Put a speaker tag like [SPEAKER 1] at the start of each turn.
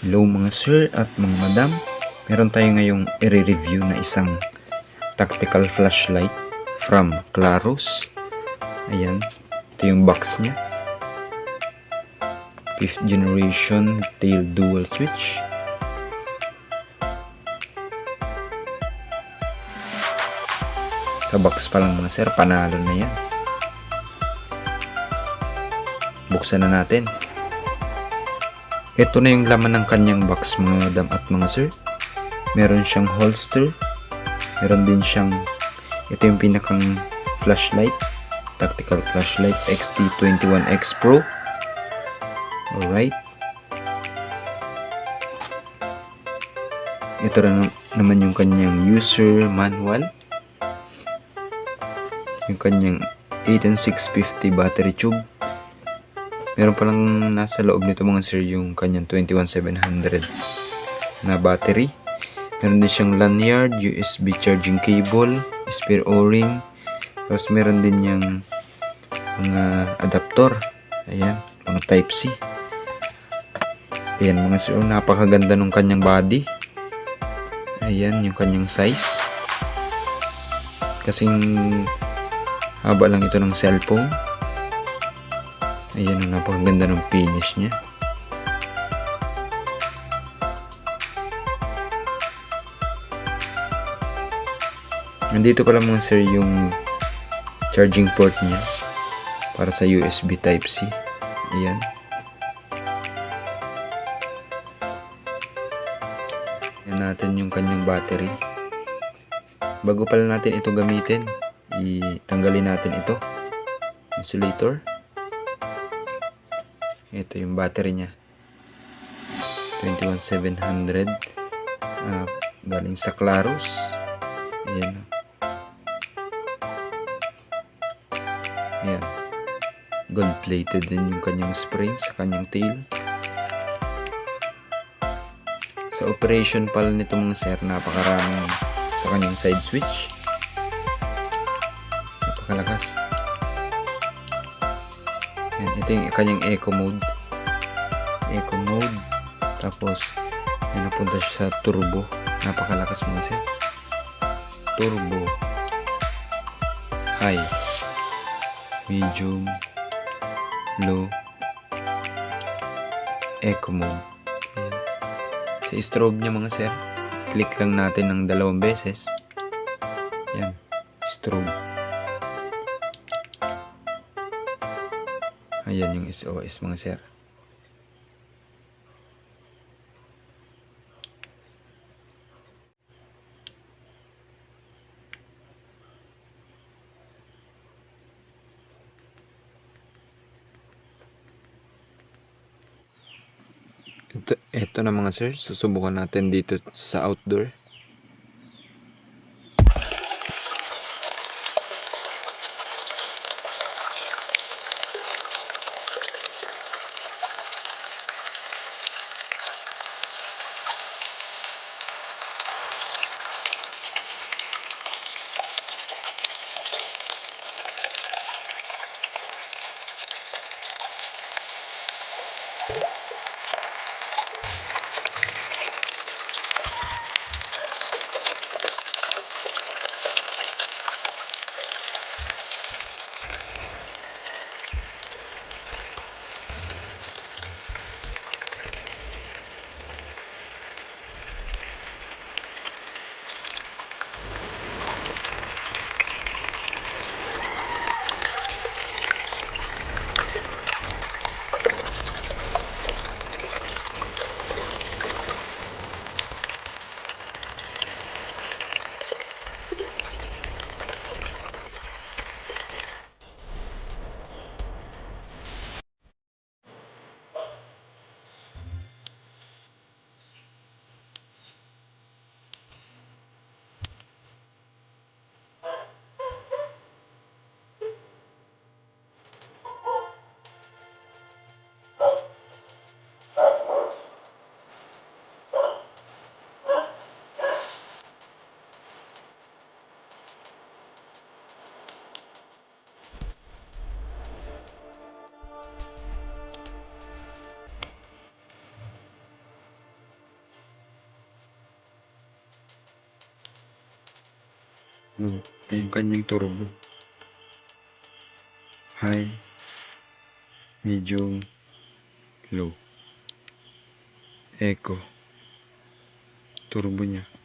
[SPEAKER 1] Hello mga sir at mga madam. Meron tayo ngayong i-review na isang tactical flashlight from Clarus. Ayan, ito yung box niya. 5th generation tail dual switch. Sa box pa lang mga sir, panalo na yan. Buksan na natin. Ito na yung laman ng kanyang box mga madam at mga sir. Meron siyang holster. Meron din siyang, ito yung pinakang flashlight. Tactical flashlight XT21X Pro. Alright. Ito na naman yung kanyang user manual. Yung kanyang 18650 battery tube. Meron palang nasa loob nito mga sir yung kanyang 21700 na battery. Meron din siyang lanyard, USB charging cable, spare o-ring. Tapos meron din yung mga adapter. Ayan, mga type C. Ayan mga sir, napakaganda ng kanyang body. Ayan yung kanyang size. Kasing haba lang ito ng cellphone. Ayan, napakaganda ng finish niya. Nandito pala mga sir yung charging port niya para sa USB type C. Ayan. Ayan natin yung kanyang battery. Bago pala natin ito gamitin, itanggalin natin ito. Insulator. Ito yung battery niya, 21700, galing sa Clarus. Ayan. Ayan, gold plated din yung kanyang spring sa kanyang tail. Sa operation pala nito mga sir, napakaraming sa kanyang side switch, napakalakas. Yan, ito yung kanyang eco mode. Eco mode. Tapos, yan, napunta siya sa turbo. Napakalakas mga sir. Turbo. High. Medium. Low. Eco mode. Yan. Sa strobe niya mga sir, click lang natin ng 2 beses. Yan. Strobe. Ayan yung SOS mga sir. Ito na mga sir, susubukan natin dito sa outdoor. Yung kanyang turbo. High, medium, low. Eco. Turbo niya.